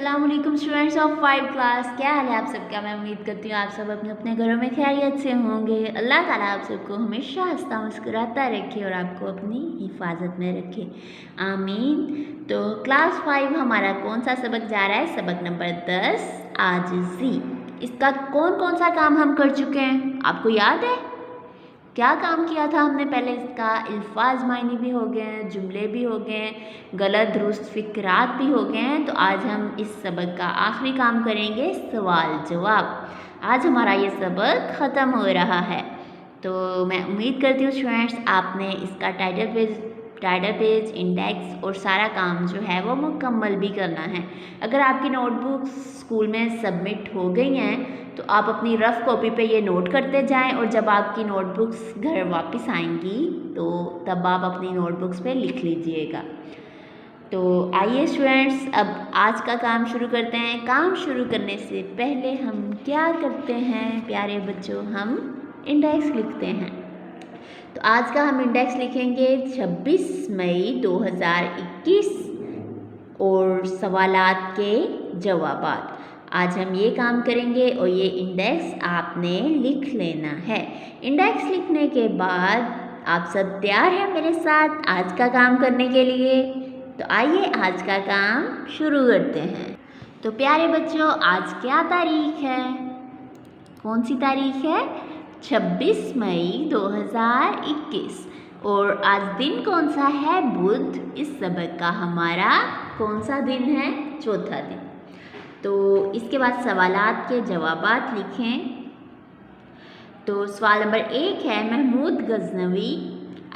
अस्सलाम वालेकुम students of 5 class. क्या हाल है आप सबका। मैं उम्मीद करती हूँ आप सब अपने अपने घरों में खैरियत से होंगे। अल्लाह ताला आप सबको हमेशा हंसता मुस्कुराता रखे और आपको अपनी हिफाजत में रखे, आमीन। तो क्लास 5 हमारा कौन सा सबक जा रहा है? सबक नंबर 10 आजिज़ी। इसका कौन कौन सा काम हम कर चुके हैं, आपको याद है? क्या काम किया था हमने पहले? इसका अल्फाज मायने भी हो गए हैं, जुमले भी हो गए हैं, गलत दुरुस्त फ़िक्रात भी हो गए हैं। तो आज हम इस सबक का आखिरी काम करेंगे, सवाल जवाब। आज हमारा ये सबक ख़त्म हो रहा है। तो मैं उम्मीद करती हूँ स्टूडेंट्स आपने इसका टाइटल पेज, इंडेक्स और सारा काम जो है वो मुकम्मल भी करना है। अगर आपकी नोटबुक्स स्कूल में सबमिट हो गई हैं तो आप अपनी रफ़ कॉपी पे ये नोट करते जाएं और जब आपकी नोटबुक्स घर वापस आएंगी तो तब आप अपनी नोटबुक्स पे लिख लीजिएगा। तो आइए स्टूडेंट्स अब आज का काम शुरू करते हैं। काम शुरू करने से पहले हम क्या करते हैं प्यारे बच्चों? हम इंडेक्स लिखते हैं। तो आज का हम इंडेक्स लिखेंगे 26 मई 2021 और सवालात के जवाबात। आज हम ये काम करेंगे और ये इंडेक्स आपने लिख लेना है। इंडेक्स लिखने के बाद आप सब तैयार हैं मेरे साथ आज का काम करने के लिए? तो आइए आज का काम शुरू करते हैं। तो प्यारे बच्चों आज क्या तारीख है? कौन सी तारीख है? 26 मई 2021 और आज दिन कौन सा है? बुध। इस सबक का हमारा कौन सा दिन है? चौथा दिन। तो इसके बाद सवालात के जवाबात लिखें। तो सवाल नंबर 1 है, महमूद गज़नवी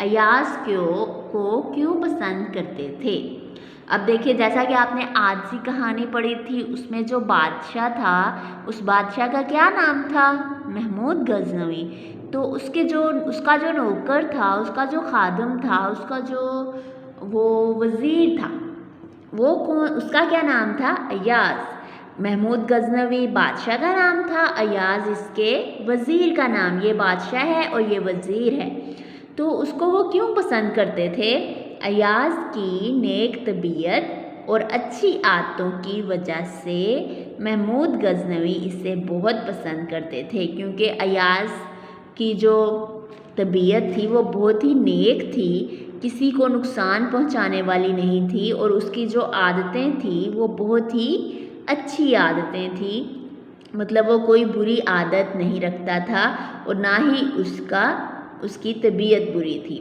अयाज को क्यों पसंद करते थे? अब देखिए जैसा कि आपने आज की कहानी पढ़ी थी उसमें जो बादशाह था उस बादशाह का क्या नाम था? महमूद गज़नवी। तो उसका जो नौकर था, उसका जो खादम था, उसका जो वो वज़ीर था वो कौन, उसका क्या नाम था? अयाज। महमूद गज़नवी बादशाह का नाम था, अयाज इसके वज़ीर का नाम। ये बादशाह है और ये वज़ीर है। तो उसको वो क्यों पसंद करते थे? अयाज की नेक तबीयत और अच्छी आदतों की वजह से महमूद गज़नवी इसे बहुत पसंद करते थे, क्योंकि अयाज की जो तबीयत थी वो बहुत ही नेक थी, किसी को नुकसान पहुंचाने वाली नहीं थी और उसकी जो आदतें थी वो बहुत ही अच्छी आदतें थी। मतलब वो कोई बुरी आदत नहीं रखता था और ना ही उसकी तबीयत बुरी थी।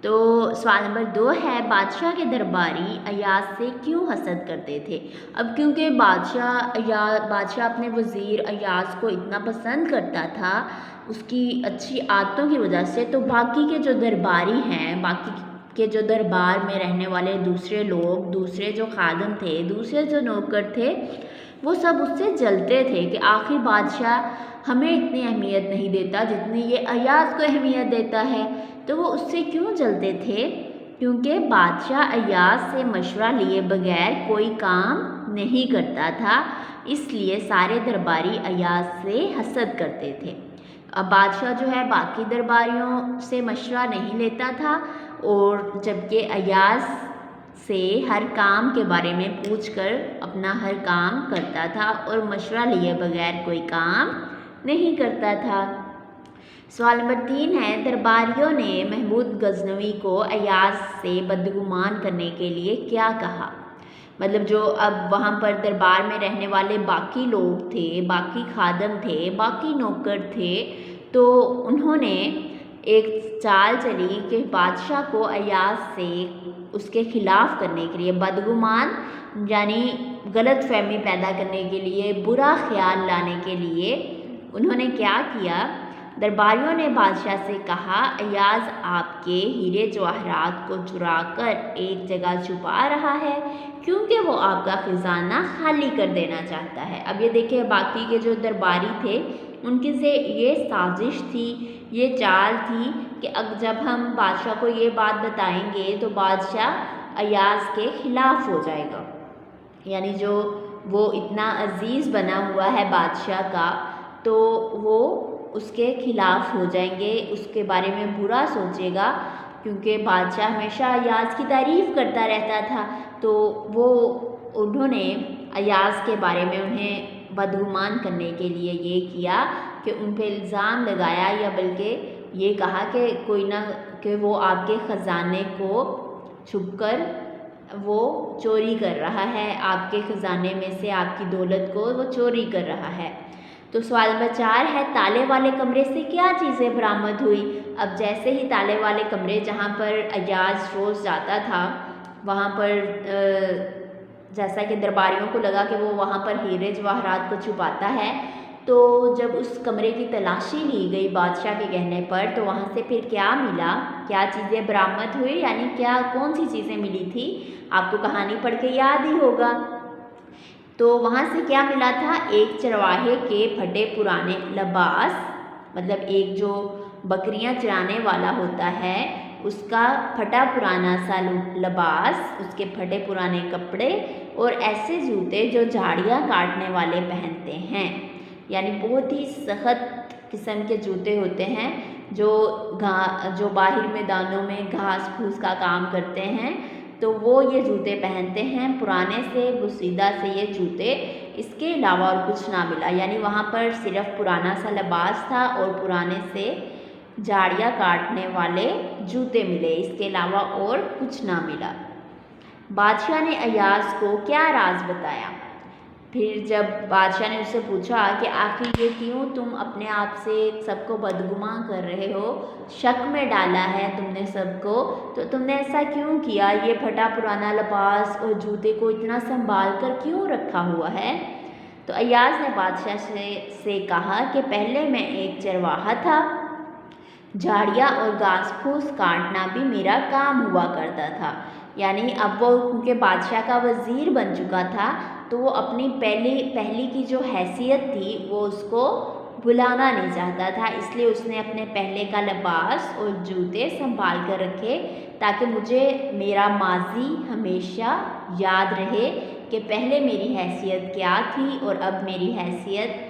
तो सवाल नंबर 2 है, बादशाह के दरबारी अयाज से क्यों हसद करते थे? अब क्योंकि बादशाह अपने वज़ीर अयाज को इतना पसंद करता था उसकी अच्छी आदतों की वजह से, तो बाकी के जो दरबारी हैं, बाकी के जो दरबार में रहने वाले दूसरे लोग, दूसरे जो खादम थे, दूसरे जो नौकर थे, वो सब उससे जलते थे कि आखिर बादशाह हमें इतनी अहमियत नहीं देता जितनी ये अयाज को अहमियत देता है। तो वो उससे क्यों जलते थे? क्योंकि बादशाह अयाज से मशवरा लिए बगैर कोई काम नहीं करता था, इसलिए सारे दरबारी अयाज से हसद करते थे। अब बादशाह जो है बाकी दरबारियों से मशवरा नहीं लेता था और जबकि अयाज से हर काम के बारे में पूछकर अपना हर काम करता था और मशवरा लिए बगैर कोई काम नहीं करता था। सवाल नंबर 3 है, दरबारियों ने महमूद गज़नवी को अयाज से बदगुमान करने के लिए क्या कहा? मतलब जो अब वहाँ पर दरबार में रहने वाले बाकी लोग थे, बाकी खादम थे, बाकी नौकर थे, तो उन्होंने एक चाल चली कि बादशाह को अयाज से उसके ख़िलाफ़ करने के लिए, बदगुमान यानी गलत फहमी पैदा करने के लिए, बुरा ख्याल लाने के लिए उन्होंने क्या किया? दरबारियों ने बादशाह से कहा, अयाज आपके हीरे जवाहरात को चुरा कर एक जगह छुपा रहा है क्योंकि वो आपका ख़जाना खाली कर देना चाहता है। अब ये देखिए बाकी के जो दरबारी थे उनकी से ये साजिश थी, ये चाल थी कि अब जब हम बादशाह को ये बात बताएंगे तो बादशाह अयाज के ख़िलाफ़ हो जाएगा, यानी जो वो इतना अजीज़ बना हुआ है बादशाह का, तो वो उसके ख़िलाफ़ हो जाएंगे, उसके बारे में बुरा सोचेगा, क्योंकि बादशाह हमेशा अयाज की तारीफ़ करता रहता था। तो वो उन्होंने ایاز کے بارے میں انہیں بدگمان کرنے کے لیے یہ کیا کہ ان پہ الزام لگایا، یا بلکہ یہ کہا کہ کوئی نہ کہ وہ آپ کے خزانے کو چھپ کر وہ چوری کر رہا ہے، آپ کے خزانے میں سے آپ کی دولت کو وہ چوری کر رہا ہے۔ تو سوال نمبر 4 ہے، تالے والے کمرے سے کیا چیزیں برآمد ہوئی؟ اب جیسے ہی تالے والے کمرے جہاں پر ایاز روز جاتا تھا، وہاں پر جیسا کہ درباریوں کو لگا کہ وہ وہاں پر ہیرے جواہرات کو چھپاتا ہے، تو جب اس کمرے کی تلاشی لی گئی بادشاہ کے کہنے پر، تو وہاں سے پھر کیا ملا، کیا چیزیں برآمد ہوئی، یعنی کون سی چیزیں ملی تھی؟ آپ کو کہانی پڑھ کے یاد ہی ہوگا۔ تو وہاں سے کیا ملا تھا؟ ایک چرواہے کے پھٹے پرانے لباس، مطلب ایک جو بکریاں چرانے والا ہوتا ہے اس کا پھٹا پرانا سا لباس، اس کے پھٹے پرانے کپڑے، اور ایسے جوتے جو جھاڑیاں کاٹنے والے پہنتے ہیں، یعنی بہت ہی سخت قسم کے جوتے ہوتے ہیں جو باہر میدانوں میں گھاس پھوس کا کام کرتے ہیں، تو وہ یہ جوتے پہنتے ہیں، پرانے سے بسیدہ سے یہ جوتے، اس کے علاوہ اور کچھ نہ ملا، یعنی وہاں پر صرف پرانا سا لباس تھا اور پرانے سے جھاڑیاں کاٹنے والے جوتے ملے، اس کے علاوہ اور کچھ نہ ملا۔ بادشاہ نے ایاز کو کیا راز بتایا؟ پھر جب بادشاہ نے اس سے پوچھا کہ آخر یہ کیوں تم اپنے آپ سے سب کو بدگمان کر رہے ہو، شک میں ڈالا ہے تم نے سب کو، تو تم نے ایسا کیوں کیا، یہ پھٹا پرانا لباس اور جوتے کو اتنا سنبھال کر کیوں رکھا ہوا ہے؟ تو ایاز نے بادشاہ سے کہا کہ پہلے میں ایک چرواہا تھا، جھاڑیاں اور گھاس پھوس کاٹنا بھی میرا کام ہوا کرتا تھا، یعنی اب وہ کیونکہ بادشاہ کا وزیر بن چکا تھا، تو وہ اپنی پہلی کی جو حیثیت تھی وہ اس کو بھلانا نہیں چاہتا تھا، اس لیے اس نے اپنے پہلے کا لباس اور جوتے سنبھال کر رکھے تاکہ مجھے میرا ماضی ہمیشہ یاد رہے کہ پہلے میری حیثیت کیا تھی، اور اب میری حیثیت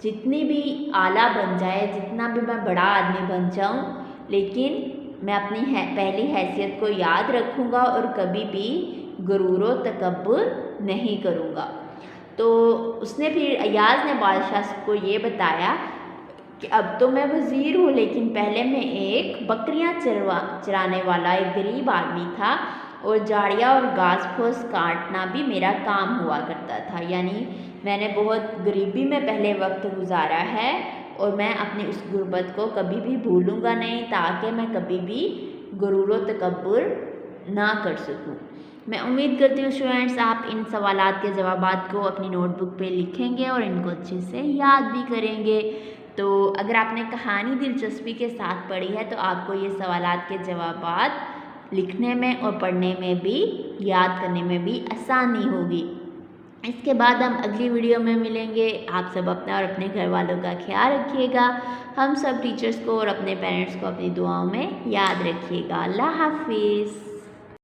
جتنی بھی اعلیٰ بن جائے، جتنا بھی میں بڑا آدمی بن جاؤں، لیکن میں اپنی پہلی حیثیت کو یاد رکھوں گا اور کبھی بھی غرور و تکبر نہیں کروں گا۔ تو اس نے پھر ایاز نے بادشاہ کو یہ بتایا کہ اب تو میں وزیر ہوں، لیکن پہلے میں ایک بکریاں چرانے والا ایک غریب آدمی تھا، اور جھاڑیاں اور گھاس پھوس کاٹنا بھی میرا کام ہوا کرتا تھا، یعنی میں نے بہت غریبی میں پہلے وقت گزارا ہے، اور میں اپنی اس غربت کو کبھی بھی بھولوں گا نہیں، تاکہ میں کبھی بھی غرور و تکبر نہ کر سکوں۔ میں امید کرتی ہوں اسٹوڈینٹس آپ ان سوالات کے جوابات کو اپنی نوٹ بک پہ لکھیں گے اور ان کو اچھے سے یاد بھی کریں گے۔ تو اگر آپ نے کہانی دلچسپی کے ساتھ پڑھی ہے تو آپ کو یہ سوالات کے جوابات لکھنے میں اور پڑھنے میں بھی، یاد کرنے میں بھی آسانی ہوگی۔ اس کے بعد ہم اگلی ویڈیو میں ملیں گے۔ آپ سب اپنا اور اپنے گھر والوں کا خیال رکھیے گا، ہم سب ٹیچرز کو اور اپنے پیرنٹس کو اپنی دعاؤں میں یاد رکھیے گا۔ اللہ حافظ۔